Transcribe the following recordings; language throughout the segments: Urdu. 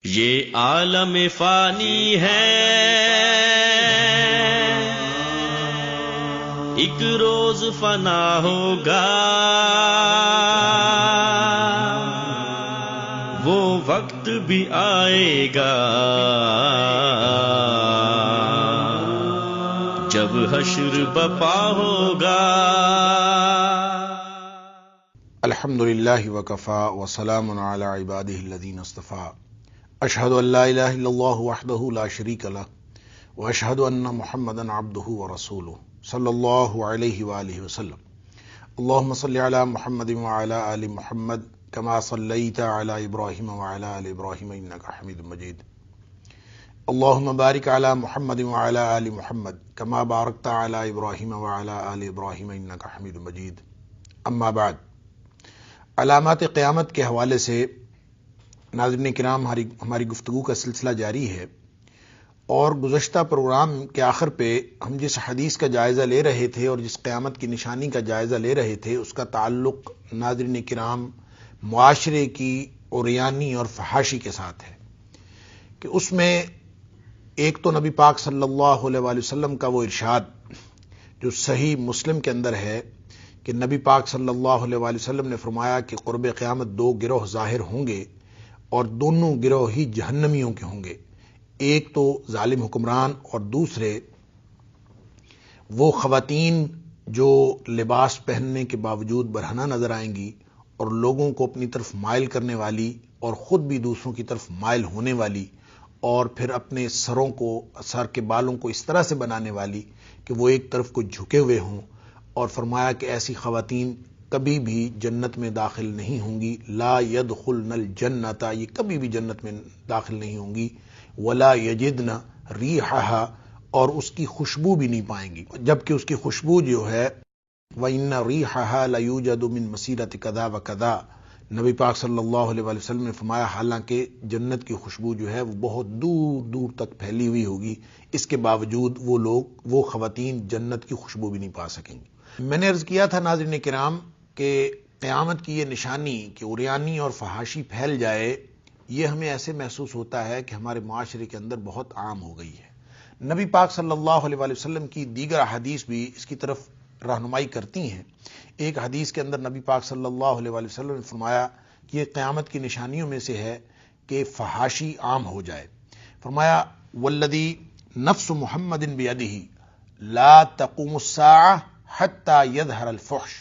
یہ عالم فانی ہے، ایک روز فنا ہوگا، وہ وقت بھی آئے گا جب حشر بپا ہوگا۔ الحمدللہ وکفا وسلام علی عبادہ الذین اصطفیٰ، اشہد ان لا الہ الا اللہ وحدہ لا شریک لہ واشہد ان محمدا عبدہ ورسولہ صلی اللہ علیہ وآلہ وسلم۔ اللہم صلی علی محمد وعلی آل محمد کما صلیت علی ابراہیم وعلی آل ابراہیم انک حمید مجید۔ اللہم بارک علی محمد وعلی آل محمد کما بارکت علی ابراہیم وعلی آل ابراہیم انک حمید مجید۔ اما بعد، علامات قیامت کے حوالے سے ناظرین کرام ہماری گفتگو کا سلسلہ جاری ہے، اور گزشتہ پروگرام کے آخر پہ ہم جس حدیث کا جائزہ لے رہے تھے اور جس قیامت کی نشانی کا جائزہ لے رہے تھے، اس کا تعلق ناظرین کرام معاشرے کی عریانی اور فحاشی کے ساتھ ہے، کہ اس میں ایک تو نبی پاک صلی اللہ علیہ وآلہ وسلم کا وہ ارشاد جو صحیح مسلم کے اندر ہے کہ نبی پاک صلی اللہ علیہ وآلہ وسلم نے فرمایا کہ قرب قیامت دو گروہ ظاہر ہوں گے، اور دونوں گروہ ہی جہنمیوں کے ہوں گے۔ ایک تو ظالم حکمران، اور دوسرے وہ خواتین جو لباس پہننے کے باوجود برہنہ نظر آئیں گی اور لوگوں کو اپنی طرف مائل کرنے والی اور خود بھی دوسروں کی طرف مائل ہونے والی، اور پھر اپنے سر کے بالوں کو اس طرح سے بنانے والی کہ وہ ایک طرف کو جھکے ہوئے ہوں، اور فرمایا کہ ایسی خواتین کبھی بھی جنت میں داخل نہیں ہوں گی، لا يدخلن الجنت، یہ کبھی بھی جنت میں داخل نہیں ہوں گی، ولا یجدن ریحھا، اور اس کی خوشبو بھی نہیں پائیں گی، جبکہ اس کی خوشبو جو ہے وَإِنَّ رِيحَهَا لَيُوجَدُ مِن مَسِيرَةِ كَذَا وَكَذَا، نبی پاک صلی اللہ علیہ وآلہ وسلم نے فرمایا حالانکہ جنت کی خوشبو جو ہے وہ بہت دور دور تک پھیلی ہوئی ہوگی، اس کے باوجود وہ خواتین جنت کی خوشبو بھی نہیں پا سکیں گی۔ میں نے عرض کیا تھا ناظرین کرام کہ قیامت کی یہ نشانی کہ عریانی اور فحاشی پھیل جائے، یہ ہمیں ایسے محسوس ہوتا ہے کہ ہمارے معاشرے کے اندر بہت عام ہو گئی ہے۔ نبی پاک صلی اللہ علیہ وآلہ وسلم کی دیگر احادیث بھی اس کی طرف رہنمائی کرتی ہیں۔ ایک حدیث کے اندر نبی پاک صلی اللہ علیہ وآلہ وسلم نے فرمایا کہ یہ قیامت کی نشانیوں میں سے ہے کہ فحاشی عام ہو جائے۔ فرمایا والذی نفس محمد بیدہ لا تقوم الساعہ حتی یظہر الفحش،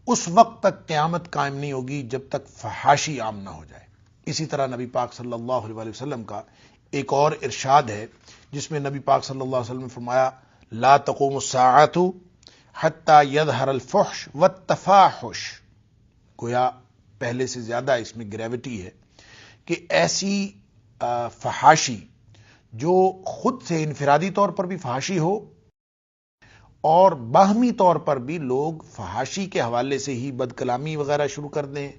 اس وقت تک قیامت قائم نہیں ہوگی جب تک فحاشی عام نہ ہو جائے۔ اسی طرح نبی پاک صلی اللہ علیہ وآلہ وسلم کا ایک اور ارشاد ہے جس میں نبی پاک صلی اللہ علیہ وسلم نے فرمایا لا تقوم الساعۃ حتی یظہر الفحش والتفاحش، گویا پہلے سے زیادہ اس میں گریوٹی ہے کہ ایسی فحاشی جو خود سے انفرادی طور پر بھی فحاشی ہو، اور باہمی طور پر بھی لوگ فحاشی کے حوالے سے ہی بد کلامی وغیرہ شروع کر دیں،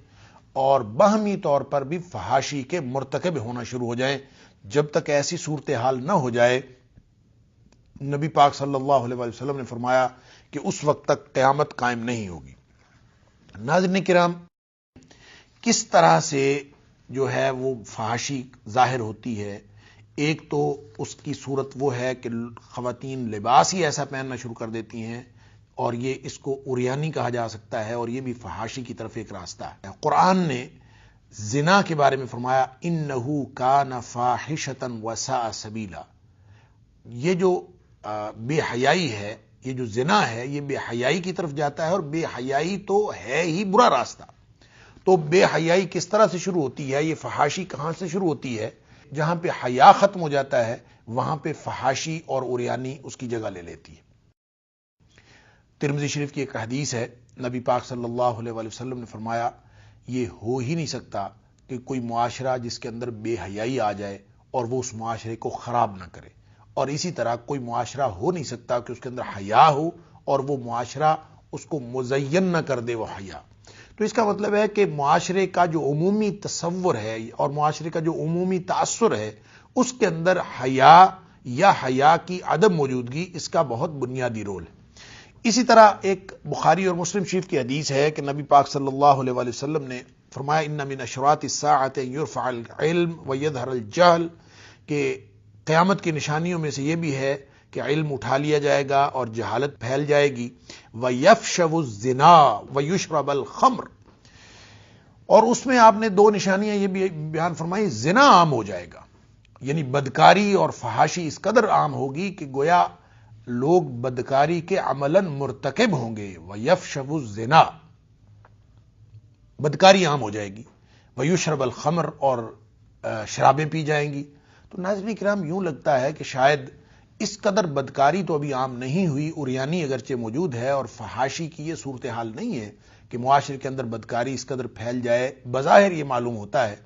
اور باہمی طور پر بھی فحاشی کے مرتکب ہونا شروع ہو جائیں۔ جب تک ایسی صورتحال نہ ہو جائے، نبی پاک صلی اللہ علیہ وآلہ وسلم نے فرمایا کہ اس وقت تک قیامت قائم نہیں ہوگی۔ ناظرین کرام، کس طرح سے جو ہے وہ فحاشی ظاہر ہوتی ہے؟ ایک تو اس کی صورت وہ ہے کہ خواتین لباس ہی ایسا پہننا شروع کر دیتی ہیں، اور یہ اس کو عریانی کہا جا سکتا ہے، اور یہ بھی فحاشی کی طرف ایک راستہ ہے۔ قرآن نے زنا کے بارے میں فرمایا انہ کان فاحشۃ وساء سبیلا، یہ جو بے حیائی ہے، یہ جو زنا ہے، یہ بے حیائی کی طرف جاتا ہے، اور بے حیائی تو ہے ہی برا راستہ۔ تو بے حیائی کس طرح سے شروع ہوتی ہے؟ یہ فحاشی کہاں سے شروع ہوتی ہے؟ جہاں پہ حیا ختم ہو جاتا ہے وہاں پہ فحاشی اور عریانی اس کی جگہ لے لیتی ہے۔ ترمذی شریف کی ایک حدیث ہے، نبی پاک صلی اللہ علیہ وآلہ وسلم نے فرمایا یہ ہو ہی نہیں سکتا کہ کوئی معاشرہ جس کے اندر بے حیائی آ جائے اور وہ اس معاشرے کو خراب نہ کرے، اور اسی طرح کوئی معاشرہ ہو نہیں سکتا کہ اس کے اندر حیا ہو اور وہ معاشرہ اس کو مزین نہ کر دے وہ حیا۔ تو اس کا مطلب ہے کہ معاشرے کا جو عمومی تصور ہے اور معاشرے کا جو عمومی تاثر ہے، اس کے اندر حیا یا حیا کی عدم موجودگی اس کا بہت بنیادی رول ہے۔ اسی طرح ایک بخاری اور مسلم شریف کی حدیث ہے کہ نبی پاک صلی اللہ علیہ وآلہ وسلم نے فرمایا ان من اشراط الساعۃ یرفع العلم ویظہر الجہل، کہ قیامت کی نشانیوں میں سے یہ بھی ہے کہ علم اٹھا لیا جائے گا اور جہالت پھیل جائے گی، وَيَفْشَوُ الزِّنَا وَيُشْرَبَ الْخَمْرُ، اور اس میں آپ نے دو نشانیاں یہ بھی بیان فرمائی، زنا عام ہو جائے گا، یعنی بدکاری اور فحاشی اس قدر عام ہوگی کہ گویا لوگ بدکاری کے عملاً مرتکب ہوں گے، وَيَفْشَوُ الزِّنَا، بدکاری عام ہو جائے گی، وَيُشْرَبَ الْخَمْرُ، اور شرابیں پی جائیں گی۔ تو ناظرین کرام، یوں لگتا ہے کہ شاید اس قدر بدکاری تو ابھی عام نہیں ہوئی، عریانی اگرچہ موجود ہے اور فحاشی کی یہ صورتحال نہیں ہے کہ معاشرے کے اندر بدکاری اس قدر پھیل جائے، بظاہر یہ معلوم ہوتا ہے،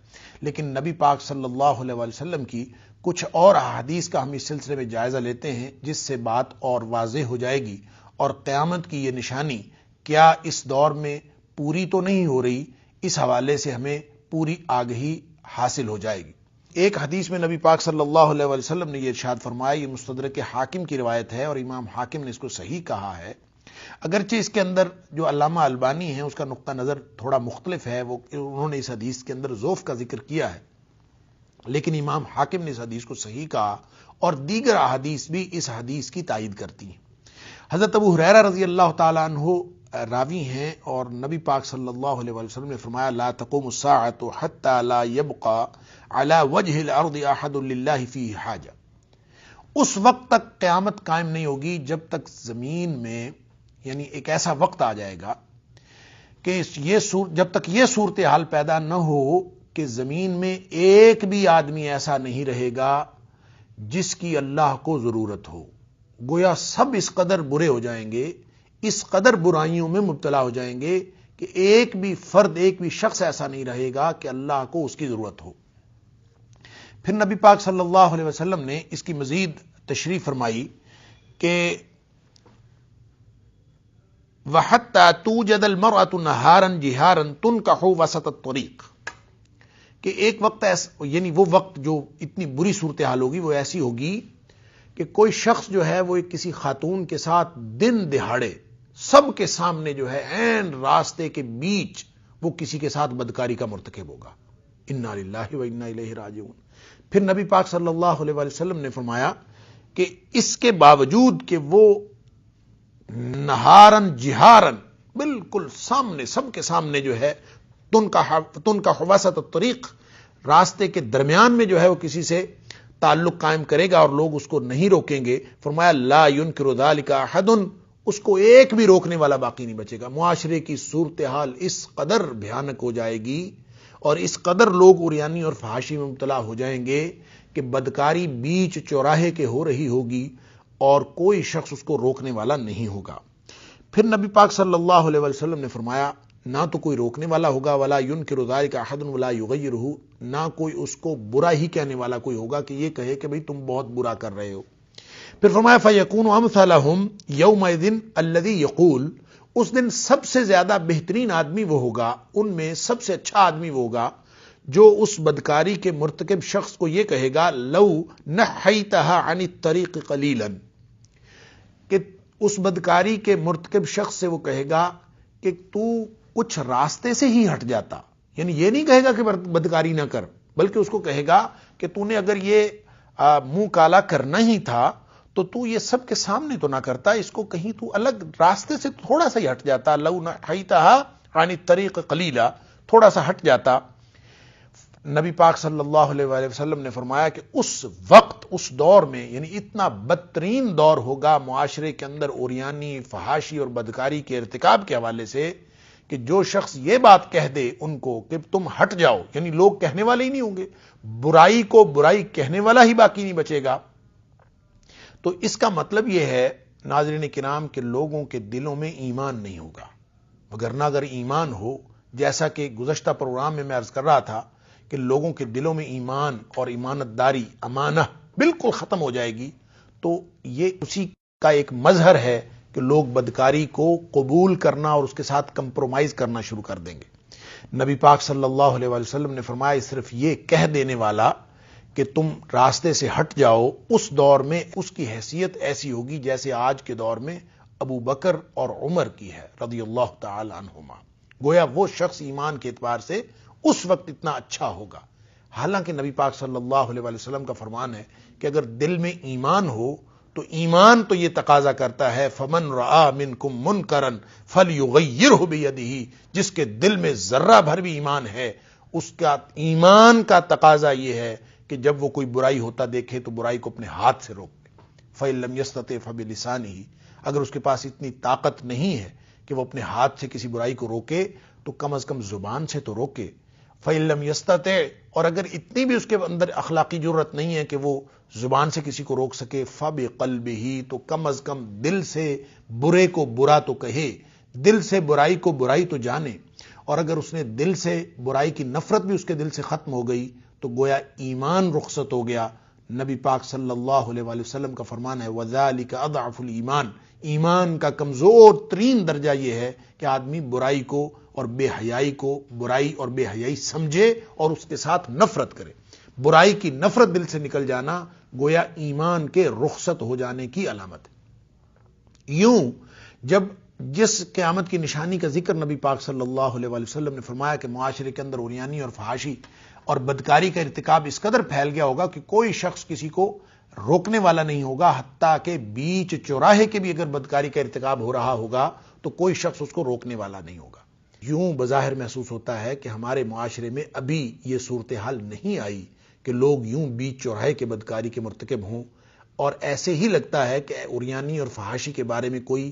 لیکن نبی پاک صلی اللہ علیہ وسلم کی کچھ اور احادیث کا ہم اس سلسلے میں جائزہ لیتے ہیں، جس سے بات اور واضح ہو جائے گی، اور قیامت کی یہ نشانی کیا اس دور میں پوری تو نہیں ہو رہی، اس حوالے سے ہمیں پوری آگہی حاصل ہو جائے گی۔ ایک حدیث میں نبی پاک صلی اللہ علیہ وسلم نے یہ ارشاد فرمایا، یہ مستدرک حاکم کی روایت ہے اور امام حاکم نے اس کو صحیح کہا ہے، اگرچہ اس کے اندر جو علامہ البانی ہیں اس کا نقطہ نظر تھوڑا مختلف ہے، انہوں نے اس حدیث کے اندر ضعف کا ذکر کیا ہے، لیکن امام حاکم نے اس حدیث کو صحیح کہا، اور دیگر احادیث بھی اس حدیث کی تائید کرتی ہیں۔ حضرت ابو ہریرہ رضی اللہ تعالی عنہ راوی ہیں، اور نبی پاک صلی اللہ علیہ وسلم نے فرمایا، لا تقوم الساعۃ حتی لا یبقى علی وجہ الارض احد للہ فیہ حاجہ، اس وقت تک قیامت قائم نہیں ہوگی جب تک زمین میں، یعنی ایک ایسا وقت آ جائے گا کہ جب تک یہ صورتحال پیدا نہ ہو کہ زمین میں ایک بھی آدمی ایسا نہیں رہے گا جس کی اللہ کو ضرورت ہو، گویا سب اس قدر برے ہو جائیں گے، اس قدر برائیوں میں مبتلا ہو جائیں گے کہ ایک بھی فرد، ایک بھی شخص ایسا نہیں رہے گا کہ اللہ کو اس کی ضرورت ہو۔ پھر نبی پاک صلی اللہ علیہ وسلم نے اس کی مزید تشریح فرمائی کہ وَحَتَّى تُوجَدَ الْمَرْأَةُ نَهَارًا جِهَارًا تُنْكَحُ وَسَطَ الطَّرِيقِ، کہ ایک وقت یعنی وہ وقت جو اتنی بری صورتحال ہوگی وہ ایسی ہوگی کہ کوئی شخص جو ہے وہ کسی خاتون کے ساتھ دن دہاڑے سب کے سامنے جو ہے عین راستے کے بیچ وہ کسی کے ساتھ بدکاری کا مرتکب ہوگا، انا للہ و انا الیہ راجعون۔ پھر نبی پاک صلی اللہ علیہ وسلم نے فرمایا کہ اس کے باوجود کہ وہ نہارن جہارن بالکل سامنے، سب کے سامنے جو ہے، تن کا وسط الطریق، راستے کے درمیان میں جو ہے وہ کسی سے تعلق قائم کرے گا اور لوگ اس کو نہیں روکیں گے، فرمایا لا ينکر ذلک احد، اس کو ایک بھی روکنے والا باقی نہیں بچے گا۔ معاشرے کی صورتحال اس قدر بھیانک ہو جائے گی اور اس قدر لوگ عریانی اور فحاشی میں مبتلا ہو جائیں گے کہ بدکاری بیچ چوراہے کے ہو رہی ہوگی اور کوئی شخص اس کو روکنے والا نہیں ہوگا۔ پھر نبی پاک صلی اللہ علیہ وسلم نے فرمایا، نہ تو کوئی روکنے والا ہوگا، ولا ينکر ذلک احد ولا یغیرہ، نہ کوئی اس کو برا ہی کہنے والا کوئی ہوگا کہ یہ کہے کہ بھئی تم بہت برا کر رہے ہو۔ پھر فرمایا فیکون امثلہم یومئذ الذی یقول، اس دن سب سے زیادہ بہترین آدمی وہ ہوگا، ان میں سب سے اچھا آدمی وہ ہوگا جو اس بدکاری کے مرتکب شخص کو یہ کہے گا، لو نحیتھا عن الطریق قلیلا، کہ اس بدکاری کے مرتکب شخص سے وہ کہے گا کہ تو کچھ راستے سے ہی ہٹ جاتا، یعنی یہ نہیں کہے گا کہ بدکاری نہ کر، بلکہ اس کو کہے گا کہ تو نے اگر یہ منہ کالا کرنا ہی تھا تو یہ سب کے سامنے تو نہ کرتا، اس کو کہیں تو الگ راستے سے تھوڑا سا ہی ہٹ جاتا، لو نحیتھا عن الطریق قلیلا، تھوڑا سا ہٹ جاتا۔ نبی پاک صلی اللہ علیہ وآلہ وسلم نے فرمایا کہ اس وقت، اس دور میں، یعنی اتنا بدترین دور ہوگا معاشرے کے اندر عریانی، فحاشی اور بدکاری کے ارتکاب کے حوالے سے، کہ جو شخص یہ بات کہہ دے ان کو کہ تم ہٹ جاؤ، یعنی لوگ کہنے والے ہی نہیں ہوں گے، برائی کو برائی کہنے والا ہی باقی نہیں بچے گا۔ تو اس کا مطلب یہ ہے ناظرین کرام کہ لوگوں کے دلوں میں ایمان نہیں ہوگا، وگرنہ اگر ایمان ہو، جیسا کہ گزشتہ پروگرام میں عرض کر رہا تھا کہ لوگوں کے دلوں میں ایمان اور ایمانت داری، امانہ بالکل ختم ہو جائے گی، تو یہ اسی کا ایک مظہر ہے کہ لوگ بدکاری کو قبول کرنا اور اس کے ساتھ کمپرومائز کرنا شروع کر دیں گے۔ نبی پاک صلی اللہ علیہ وسلم نے فرمایا، صرف یہ کہہ دینے والا کہ تم راستے سے ہٹ جاؤ، اس دور میں اس کی حیثیت ایسی ہوگی جیسے آج کے دور میں ابو بکر اور عمر کی ہے رضی اللہ تعالی عنہما، گویا وہ شخص ایمان کے اعتبار سے اس وقت اتنا اچھا ہوگا. حالانکہ نبی پاک صلی اللہ علیہ وسلم کا فرمان ہے کہ اگر دل میں ایمان ہو تو ایمان تو یہ تقاضا کرتا ہے فمن رآ منکم منکرا فلیغیرہ بیدہ، جس کے دل میں ذرہ بھر بھی ایمان ہے اس کا ایمان کا تقاضا یہ ہے کہ جب وہ کوئی برائی ہوتا دیکھے تو برائی کو اپنے ہاتھ سے روک دے. فإن لم يستطع فبلسانہ، اگر اس کے پاس اتنی طاقت نہیں ہے کہ وہ اپنے ہاتھ سے کسی برائی کو روکے تو کم از کم زبان سے تو روکے. فإن لم يستطع، اور اگر اتنی بھی اس کے اندر اخلاقی جرت نہیں ہے کہ وہ زبان سے کسی کو روک سکے، فبقلبہ، تو کم از کم دل سے برے کو برا تو کہے، دل سے برائی کو برائی تو جانے. اور اگر اس نے دل سے برائی کی نفرت بھی اس کے دل سے ختم ہو گئی تو گویا ایمان رخصت ہو گیا. نبی پاک صلی اللہ علیہ وآلہ وسلم کا فرمان ہے وَذَلِكَ أَضْعَفُ الْإِيمَانِ، ایمان کا کمزور ترین درجہ یہ ہے کہ آدمی برائی کو اور بے حیائی کو برائی اور بے حیائی سمجھے اور اس کے ساتھ نفرت کرے. برائی کی نفرت دل سے نکل جانا گویا ایمان کے رخصت ہو جانے کی علامت ہے. یوں جب جس قیامت کی نشانی کا ذکر نبی پاک صلی اللہ علیہ وآلہ وسلم نے فرمایا کہ معاشرے کے اندر عریانی اور فحاشی اور بدکاری کا ارتکاب اس قدر پھیل گیا ہوگا کہ کوئی شخص کسی کو روکنے والا نہیں ہوگا، حتیٰ کہ بیچ چوراہے کے بھی اگر بدکاری کا ارتکاب ہو رہا ہوگا تو کوئی شخص اس کو روکنے والا نہیں ہوگا. یوں بظاہر محسوس ہوتا ہے کہ ہمارے معاشرے میں ابھی یہ صورتحال نہیں آئی کہ لوگ یوں بیچ چوراہے کے بدکاری کے مرتکب ہوں، اور ایسے ہی لگتا ہے کہ عریانی اور فحاشی کے بارے میں کوئی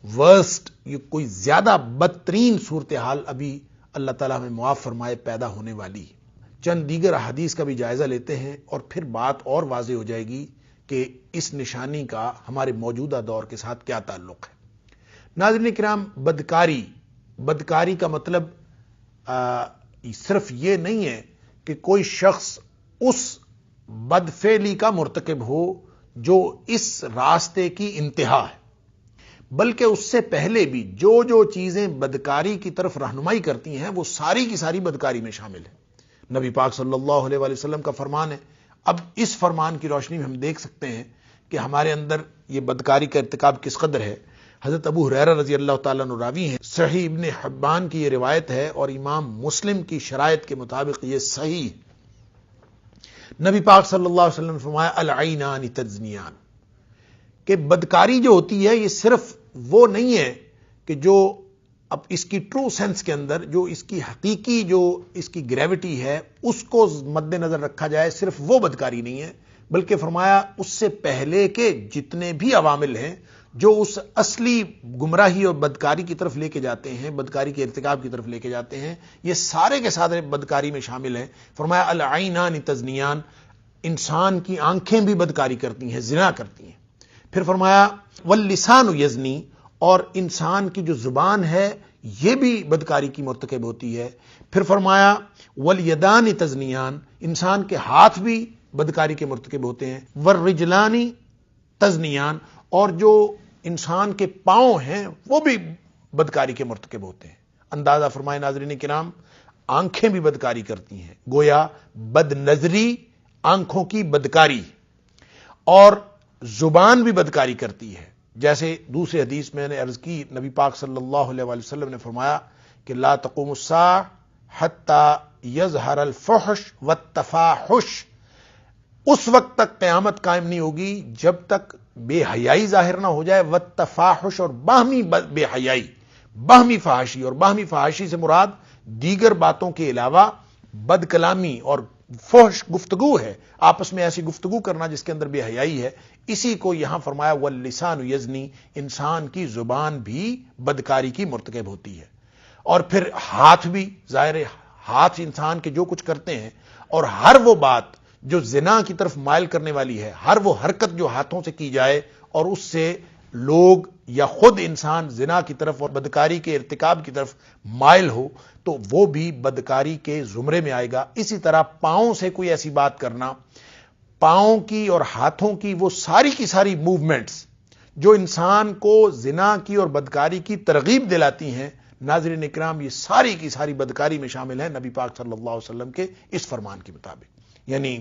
ورسٹ، کوئی زیادہ بدترین صورتحال ابھی اللہ تعالیٰ ہمیں معاف فرمائے پیدا ہونے والی. چند دیگر احادیث کا بھی جائزہ لیتے ہیں اور پھر بات اور واضح ہو جائے گی کہ اس نشانی کا ہمارے موجودہ دور کے ساتھ کیا تعلق ہے. ناظرین کرام، بدکاری کا مطلب صرف یہ نہیں ہے کہ کوئی شخص اس بدفعلی کا مرتکب ہو جو اس راستے کی انتہا ہے، بلکہ اس سے پہلے بھی جو چیزیں بدکاری کی طرف رہنمائی کرتی ہیں وہ ساری کی ساری بدکاری میں شامل ہیں. نبی پاک صلی اللہ علیہ وآلہ وسلم کا فرمان ہے. اب اس فرمان کی روشنی میں ہم دیکھ سکتے ہیں کہ ہمارے اندر یہ بدکاری کا ارتکاب کس قدر ہے. حضرت ابو ہریرہ رضی اللہ تعالیٰ عنہ راوی ہیں، صحیح ابن حبان کی یہ روایت ہے اور امام مسلم کی شرائط کے مطابق یہ صحیح. نبی پاک صلی اللہ علیہ وسلم نے فرمایا العینان تزنیان، کہ بدکاری جو ہوتی ہے یہ صرف وہ نہیں ہے کہ جو اب اس کی ٹرو سینس کے اندر جو اس کی حقیقی جو اس کی گریوٹی ہے اس کو مد نظر رکھا جائے، صرف وہ بدکاری نہیں ہے، بلکہ فرمایا اس سے پہلے کے جتنے بھی عوامل ہیں جو اس اصلی گمراہی اور بدکاری کی طرف لے کے جاتے ہیں، بدکاری کے ارتکاب کی طرف لے کے جاتے ہیں، یہ سارے کے سارے بدکاری میں شامل ہیں. فرمایا العینان تزنیان، انسان کی آنکھیں بھی بدکاری کرتی ہیں، زنا کرتی ہیں. پھر فرمایا واللسان یزنی، اور انسان کی جو زبان ہے یہ بھی بدکاری کی مرتکب ہوتی ہے. پھر فرمایا والیدان تزنیان، انسان کے ہاتھ بھی بدکاری کے مرتکب ہوتے ہیں. والرجلان تزنیان، اور جو انسان کے پاؤں ہیں وہ بھی بدکاری کے مرتکب ہوتے ہیں. اندازہ فرمائے ناظرین کرام، آنکھیں بھی بدکاری کرتی ہیں، گویا بد نظری آنکھوں کی بدکاری، اور زبان بھی بدکاری کرتی ہے. جیسے دوسری حدیث میں نے عرض کی، نبی پاک صلی اللہ علیہ وآلہ وسلم نے فرمایا کہ لا تقوم الساعة حتى يظهر الفحش والتفاحش، اس وقت تک قیامت قائم نہیں ہوگی جب تک بے حیائی ظاہر نہ ہو جائے، والتفاحش، اور باہمی بے حیائی، باہمی فحاشی، اور باہمی فحاشی سے مراد دیگر باتوں کے علاوہ بد کلامی اور فحش گفتگو ہے، آپس میں ایسی گفتگو کرنا جس کے اندر بے حیائی ہے. اسی کو یہاں فرمایا واللسان یزنی، انسان کی زبان بھی بدکاری کی مرتکب ہوتی ہے. اور پھر ہاتھ بھی، ظاہر ہاتھ انسان کے جو کچھ کرتے ہیں، اور ہر وہ بات جو زنا کی طرف مائل کرنے والی ہے، ہر وہ حرکت جو ہاتھوں سے کی جائے اور اس سے لوگ یا خود انسان زنا کی طرف اور بدکاری کے ارتکاب کی طرف مائل ہو تو وہ بھی بدکاری کے زمرے میں آئے گا. اسی طرح پاؤں سے کوئی ایسی بات کرنا، پاؤں کی اور ہاتھوں کی وہ ساری کی ساری موومنٹس جو انسان کو زنا کی اور بدکاری کی ترغیب دلاتی ہیں، ناظرین اکرام یہ ساری کی ساری بدکاری میں شامل ہیں نبی پاک صلی اللہ علیہ وسلم کے اس فرمان کے مطابق. یعنی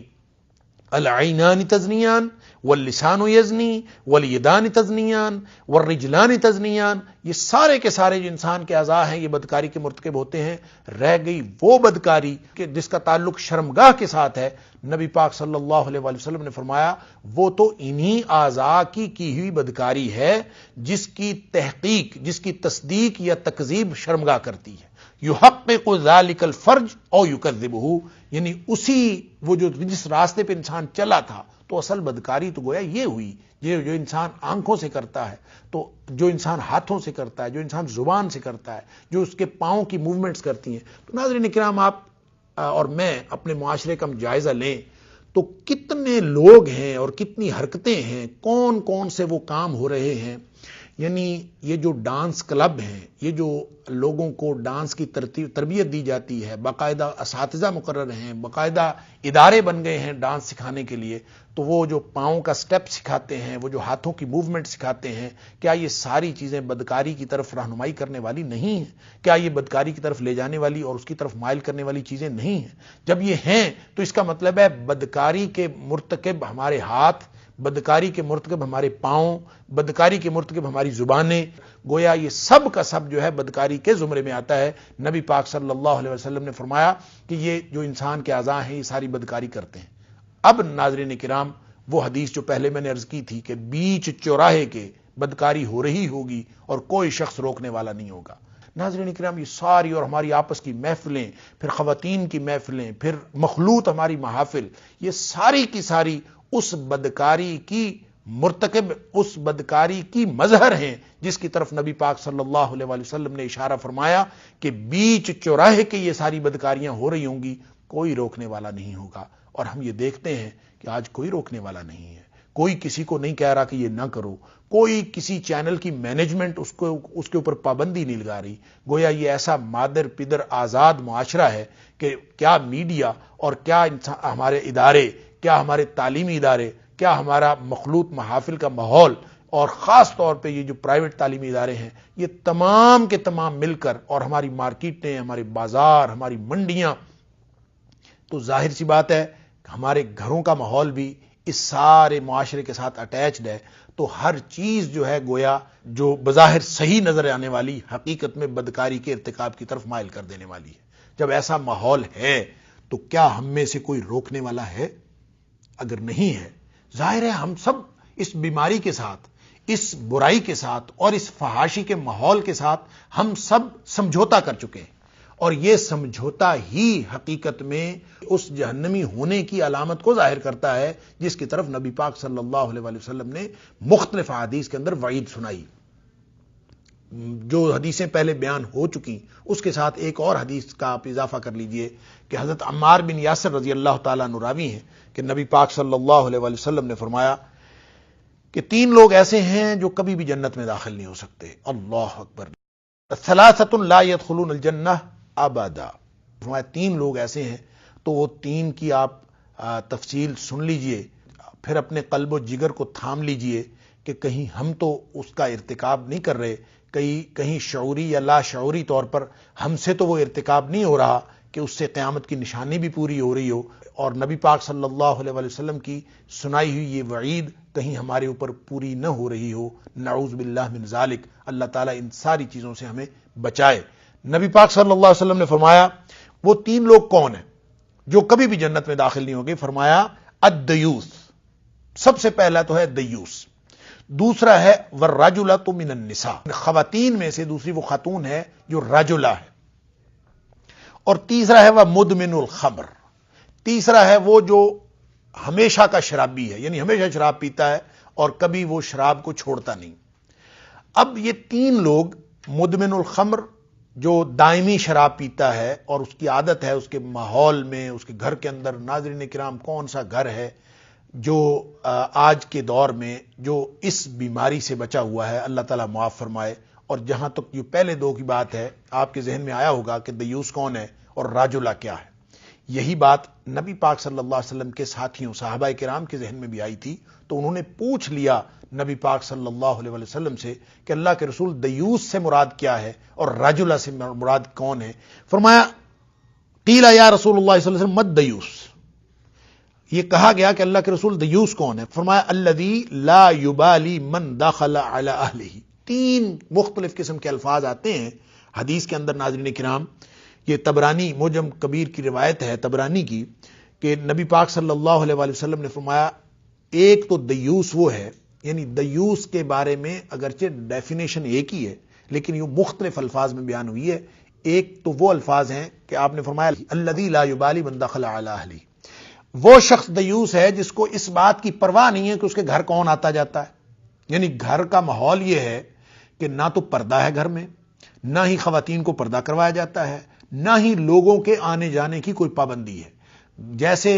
العینان تزنیان واللسان یزنی والیدان تزنیان والرجلان تزنیان، یہ سارے کے سارے جو انسان کے اعضاء ہیں یہ بدکاری کے مرتکب ہوتے ہیں. رہ گئی وہ بدکاری کہ جس کا تعلق شرمگاہ کے ساتھ ہے. نبی پاک صلی اللہ علیہ وآلہ وسلم نے فرمایا وہ تو انہی اعضاء کی ہوئی بدکاری ہے جس کی تحقیق، جس کی تصدیق یا تکذیب شرمگاہ کرتی ہے. یحقق ذلک الفرج او یکذبہ، یعنی اسی وہ جو جس راستے پہ انسان چلا تھا، تو اصل بدکاری تو گویا یہ ہوئی جو انسان آنکھوں سے کرتا ہے، تو جو انسان ہاتھوں سے کرتا ہے، جو انسان زبان سے کرتا ہے، جو اس کے پاؤں کی موومنٹس کرتی ہیں. تو ناظرین کرام، آپ اور میں اپنے معاشرے کا جائزہ لیں تو کتنے لوگ ہیں اور کتنی حرکتیں ہیں، کون کون سے وہ کام ہو رہے ہیں. یعنی یہ جو ڈانس کلب ہیں، یہ جو لوگوں کو ڈانس کی تربیت دی جاتی ہے، باقاعدہ اساتذہ مقرر ہیں، باقاعدہ ادارے بن گئے ہیں ڈانس سکھانے کے لیے، تو وہ جو پاؤں کا سٹیپ سکھاتے ہیں، وہ جو ہاتھوں کی موومنٹ سکھاتے ہیں، کیا یہ ساری چیزیں بدکاری کی طرف رہنمائی کرنے والی نہیں ہیں؟ کیا یہ بدکاری کی طرف لے جانے والی اور اس کی طرف مائل کرنے والی چیزیں نہیں ہیں؟ جب یہ ہیں تو اس کا مطلب ہے بدکاری کے مرتکب ہمارے ہاتھ، بدکاری کے مرتکب ہمارے پاؤں، بدکاری کے مرتکب ہماری زبانیں، گویا یہ سب کا سب جو ہے بدکاری کے زمرے میں آتا ہے. نبی پاک صلی اللہ علیہ وسلم نے فرمایا کہ یہ جو انسان کے اعضاء ہیں یہ ساری بدکاری کرتے ہیں. اب ناظرین کرام، وہ حدیث جو پہلے میں نے عرض کی تھی کہ بیچ چوراہے کے بدکاری ہو رہی ہوگی اور کوئی شخص روکنے والا نہیں ہوگا. ناظرین کرام، یہ ساری اور ہماری آپس کی محفلیں، پھر خواتین کی محفلیں، پھر مخلوط ہماری محافل، یہ ساری کی ساری اس بدکاری کی مرتکب، اس بدکاری کی مظہر ہیں جس کی طرف نبی پاک صلی اللہ علیہ وآلہ وسلم نے اشارہ فرمایا کہ بیچ چوراہے کے یہ ساری بدکاریاں ہو رہی ہوں گی، کوئی روکنے والا نہیں ہوگا. اور ہم یہ دیکھتے ہیں کہ آج کوئی روکنے والا نہیں ہے، کوئی کسی کو نہیں کہہ رہا کہ یہ نہ کرو، کوئی کسی چینل کی مینجمنٹ اس کے اوپر پابندی نہیں لگا رہی. گویا یہ ایسا مادر پدر آزاد معاشرہ ہے کہ کیا میڈیا اور کیا ہمارے ادارے، کیا ہمارے تعلیمی ادارے، کیا ہمارا مخلوط محافل کا ماحول، اور خاص طور پہ یہ جو پرائیویٹ تعلیمی ادارے ہیں، یہ تمام کے تمام مل کر، اور ہماری مارکیٹیں، ہمارے بازار، ہماری منڈیاں، تو ظاہر سی بات ہے ہمارے گھروں کا ماحول بھی اس سارے معاشرے کے ساتھ اٹیچڈ ہے. تو ہر چیز جو ہے گویا جو بظاہر صحیح نظر آنے والی، حقیقت میں بدکاری کے ارتکاب کی طرف مائل کر دینے والی ہے. جب ایسا ماحول ہے تو کیا ہم میں سے کوئی روکنے والا ہے؟ اگر نہیں ہے، ظاہر ہے ہم سب اس بیماری کے ساتھ، اس برائی کے ساتھ اور اس فحاشی کے ماحول کے ساتھ ہم سب سمجھوتا کر چکے ہیں. اور یہ سمجھوتا ہی حقیقت میں اس جہنمی ہونے کی علامت کو ظاہر کرتا ہے جس کی طرف نبی پاک صلی اللہ علیہ وآلہ وسلم نے مختلف احادیث کے اندر وعید سنائی. جو حدیثیں پہلے بیان ہو چکی اس کے ساتھ ایک اور حدیث کا آپ اضافہ کر لیجئے کہ حضرت عمار بن یاسر رضی اللہ تعالیٰ عنہ راوی ہیں کہ نبی پاک صلی اللہ علیہ وآلہ وسلم نے فرمایا کہ 3 لوگ ایسے ہیں جو کبھی بھی جنت میں داخل نہیں ہو سکتے. اللہ اکبر. ثلاثۃ لا يدخلون الجنہ ابدا. فرمایا 3 لوگ ایسے ہیں، تو وہ 3 کی آپ تفصیل سن لیجئے، پھر اپنے قلب و جگر کو تھام لیجئے کہ کہیں ہم تو اس کا ارتکاب نہیں کر رہے، کہیں شعوری یا لا شعوری طور پر ہم سے تو وہ ارتکاب نہیں ہو رہا کہ اس سے قیامت کی نشانی بھی پوری ہو رہی ہو، اور نبی پاک صلی اللہ علیہ وآلہ وسلم کی سنائی ہوئی یہ وعید کہیں ہمارے اوپر پوری نہ ہو رہی ہو. نعوذ باللہ من ذالک. اللہ تعالیٰ ان ساری چیزوں سے ہمیں بچائے. نبی پاک صلی اللہ علیہ وسلم نے فرمایا وہ 3 لوگ کون ہیں جو کبھی بھی جنت میں داخل نہیں ہوں گے؟ فرمایا الدیوث. سب سے پہلا تو ہے دیوس، دوسرا ہے والرجلۃ من النساء، خواتین میں سے دوسری وہ خاتون ہے جو رجلہ ہے، اور تیسرا ہے وہ مدمن الخمر، تیسرا ہے وہ جو ہمیشہ کا شرابی ہے، یعنی ہمیشہ شراب پیتا ہے اور کبھی وہ شراب کو چھوڑتا نہیں. اب یہ 3 لوگ، مدمن الخمر جو دائمی شراب پیتا ہے اور اس کی عادت ہے اس کے ماحول میں، اس کے گھر کے اندر، ناظرین کرام کون سا گھر ہے جو آج کے دور میں جو اس بیماری سے بچا ہوا ہے؟ اللہ تعالیٰ معاف فرمائے. اور جہاں تک یہ پہلے 2 کی بات ہے، آپ کے ذہن میں آیا ہوگا کہ دیوس کون ہے اور راجولہ کیا ہے. یہی بات نبی پاک صلی اللہ علیہ وسلم کے ساتھیوں صحابہ کرام کے ذہن میں بھی آئی تھی، تو انہوں نے پوچھ لیا نبی پاک صلی اللہ علیہ وسلم سے کہ اللہ کے رسول دیوس سے مراد کیا ہے اور راجولہ سے مراد کون ہے؟ فرمایا قیل یا رسول اللہ صلی اللہ علیہ وسلم مد دیوس، یہ کہا گیا کہ اللہ کے رسول دیوس کون ہے؟ فرمایا الذی لا یبالی من دخل علی اہلہ. 3 مختلف قسم کے الفاظ آتے ہیں حدیث کے اندر. ناظرین کرام، یہ طبرانی معجم کبیر کی روایت ہے طبرانی کی کہ نبی پاک صلی اللہ علیہ وآلہ وسلم نے فرمایا ایک تو دیوس وہ ہے، یعنی دیوس کے بارے میں اگرچہ ڈیفینیشن ایک ہی ہے لیکن یہ مختلف الفاظ میں بیان ہوئی ہے. ایک تو وہ الفاظ ہیں کہ آپ نے فرمایا الذی لا یبالی من دخل علی اہلہ، وہ شخص دیوس ہے جس کو اس بات کی پرواہ نہیں ہے کہ اس کے گھر کون آتا جاتا ہے. یعنی گھر کا ماحول یہ ہے کہ نہ تو پردہ ہے گھر میں، نہ ہی خواتین کو پردہ کروایا جاتا ہے، نہ ہی لوگوں کے آنے جانے کی کوئی پابندی ہے. جیسے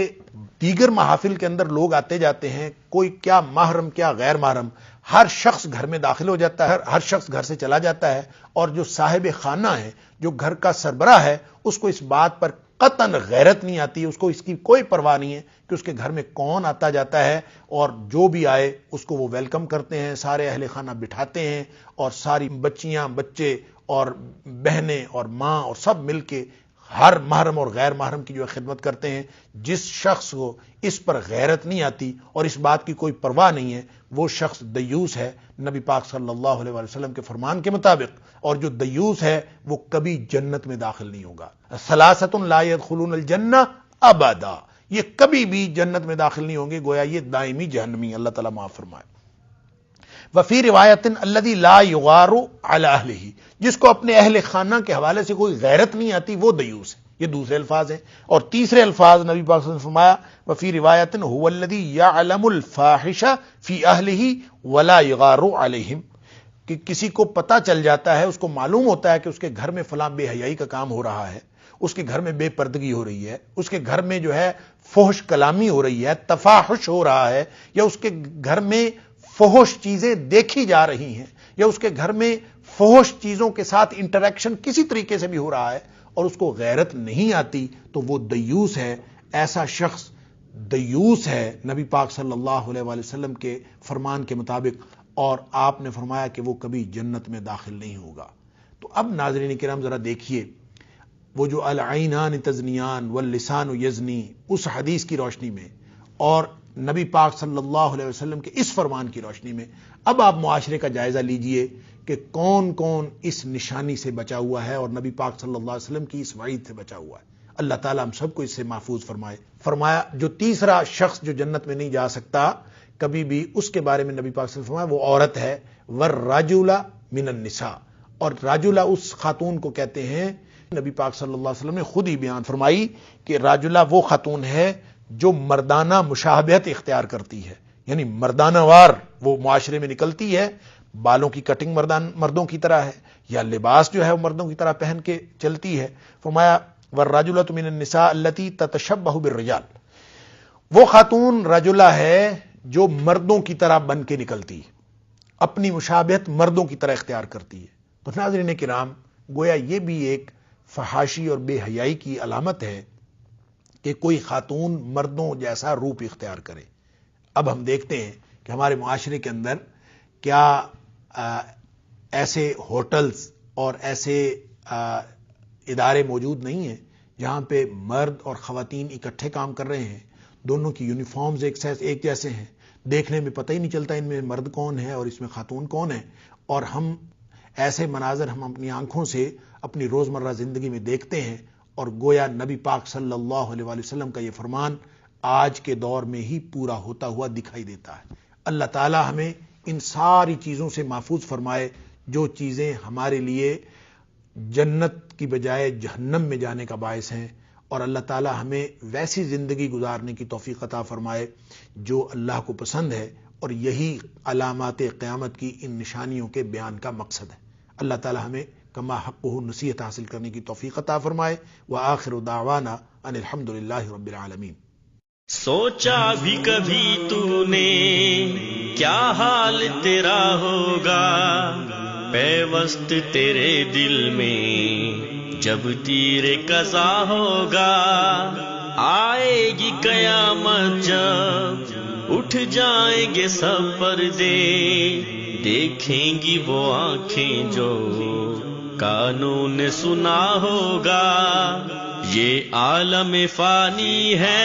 دیگر محافل کے اندر لوگ آتے جاتے ہیں، کوئی کیا محرم کیا غیر محرم، ہر شخص گھر میں داخل ہو جاتا ہے، ہر شخص گھر سے چلا جاتا ہے، اور جو صاحب خانہ ہے، جو گھر کا سربراہ ہے، اس کو اس بات پر قطعاً غیرت نہیں آتی، اس کو اس کی کوئی پرواہ نہیں ہے کہ اس کے گھر میں کون آتا جاتا ہے، اور جو بھی آئے اس کو وہ ویلکم کرتے ہیں، سارے اہل خانہ بٹھاتے ہیں، اور ساری بچیاں بچے اور بہنیں اور ماں اور سب مل کے ہر محرم اور غیر محرم کی جو خدمت کرتے ہیں. جس شخص کو اس پر غیرت نہیں آتی اور اس بات کی کوئی پرواہ نہیں ہے وہ شخص دیوس ہے نبی پاک صلی اللہ علیہ وسلم کے فرمان کے مطابق. اور جو دیوس ہے وہ کبھی جنت میں داخل نہیں ہوگا. ثلاثۃ لا يدخلون الجنہ ابدا، یہ کبھی بھی جنت میں داخل نہیں ہوں گے، گویا یہ دائمی جہنمی. اللہ تعالیٰ معاف فرمائے. وفی روایت الذی لا یغار علی اہلہ، جس کو اپنے اہل خانہ کے حوالے سے کوئی غیرت نہیں آتی وہ دیوس ہے. یہ دوسرے الفاظ ہیں. اور تیسرے الفاظ نبی پاک صلی اللہ علیہ وسلم نے فرمایا وفی روایت هو الذی یعلم الفاحش فی اہلہ ولا یغار علیہم، کہ کسی کو پتہ چل جاتا ہے، اس کو معلوم ہوتا ہے کہ اس کے گھر میں فلاں بے حیائی کا کام ہو رہا ہے، اس کے گھر میں بے پردگی ہو رہی ہے، اس کے گھر میں جو ہے فحش کلامی ہو رہی ہے، تفاحش ہو رہا ہے، یا اس کے گھر میں فحش چیزیں دیکھی جا رہی ہیں، یا اس کے گھر میں فحش چیزوں کے ساتھ انٹریکشن کسی طریقے سے بھی ہو رہا ہے اور اس کو غیرت نہیں آتی، تو وہ دیوس ہے. ایسا شخص دیوس ہے نبی پاک صلی اللہ علیہ وآلہ وسلم کے فرمان کے مطابق، اور آپ نے فرمایا کہ وہ کبھی جنت میں داخل نہیں ہوگا. تو اب ناظرین کرام ذرا دیکھیے وہ جو العینان تزنیان واللسان یزنی، اس حدیث کی روشنی میں اور نبی پاک صلی اللہ علیہ وسلم کے اس فرمان کی روشنی میں اب آپ معاشرے کا جائزہ لیجئے کہ کون کون اس نشانی سے بچا ہوا ہے اور نبی پاک صلی اللہ علیہ وسلم کی اس وعید سے بچا ہوا ہے. اللہ تعالیٰ ہم سب کو اس سے محفوظ فرمائے. فرمایا جو تیسرا شخص جو جنت میں نہیں جا سکتا کبھی بھی، اس کے بارے میں نبی پاک صلی اللہ علیہ وسلم فرمایا وہ عورت ہے. والرجل من النساء، اور راجلہ اس خاتون کو کہتے ہیں. نبی پاک صلی اللہ علیہ وسلم نے خود ہی بیان فرمائی کہ راجلہ وہ خاتون ہے جو مردانہ مشابہت اختیار کرتی ہے، یعنی مردانہ وار وہ معاشرے میں نکلتی ہے، بالوں کی کٹنگ مردوں کی طرح ہے، یا لباس جو ہے وہ مردوں کی طرح پہن کے چلتی ہے. فرمایا والرجلۃ من النساء التي تتشبہ بالرجال، وہ خاتون رجلہ ہے جو مردوں کی طرح بن کے نکلتی ہے، اپنی مشابہت مردوں کی طرح اختیار کرتی ہے. تو ناظرین کرام گویا یہ بھی ایک فحاشی اور بے حیائی کی علامت ہے کہ کوئی خاتون مردوں جیسا روپ اختیار کرے. اب ہم دیکھتے ہیں کہ ہمارے معاشرے کے اندر کیا ایسے ہوٹلز اور ایسے ادارے موجود نہیں ہیں جہاں پہ مرد اور خواتین اکٹھے کام کر رہے ہیں، دونوں کی یونیفارمز ایک جیسے ہیں، دیکھنے میں پتہ ہی نہیں چلتا ان میں مرد کون ہے اور اس میں خاتون کون ہے. اور ہم ایسے مناظر ہم اپنی آنکھوں سے اپنی روزمرہ زندگی میں دیکھتے ہیں، اور گویا نبی پاک صلی اللہ علیہ وآلہ وسلم کا یہ فرمان آج کے دور میں ہی پورا ہوتا ہوا دکھائی دیتا ہے. اللہ تعالی ہمیں ان ساری چیزوں سے محفوظ فرمائے جو چیزیں ہمارے لیے جنت کی بجائے جہنم میں جانے کا باعث ہیں، اور اللہ تعالی ہمیں ویسی زندگی گزارنے کی توفیق عطا فرمائے جو اللہ کو پسند ہے، اور یہی علامات قیامت کی ان نشانیوں کے بیان کا مقصد ہے. اللہ تعالی ہمیں کما حقہ نصیحت حاصل کرنے کی توفیق عطا فرمائے. وآخر دعوانا ان الحمدللہ رب العالمین. سوچا بھی کبھی تو نے کیا حال تیرا ہوگا، پیوست تیرے دل میں جب تیر قضا ہوگا، آئے گی قیامت جب اٹھ جائیں گے سب پردے، دیکھیں گی وہ آنکھیں جو کانوں نے سنا ہوگا، یہ عالم فانی ہے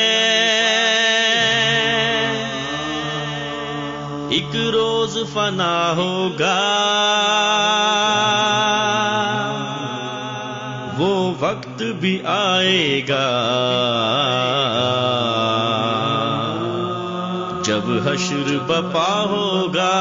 ایک روز فنا ہوگا، وہ وقت بھی آئے گا جب حشر بپا ہوگا۔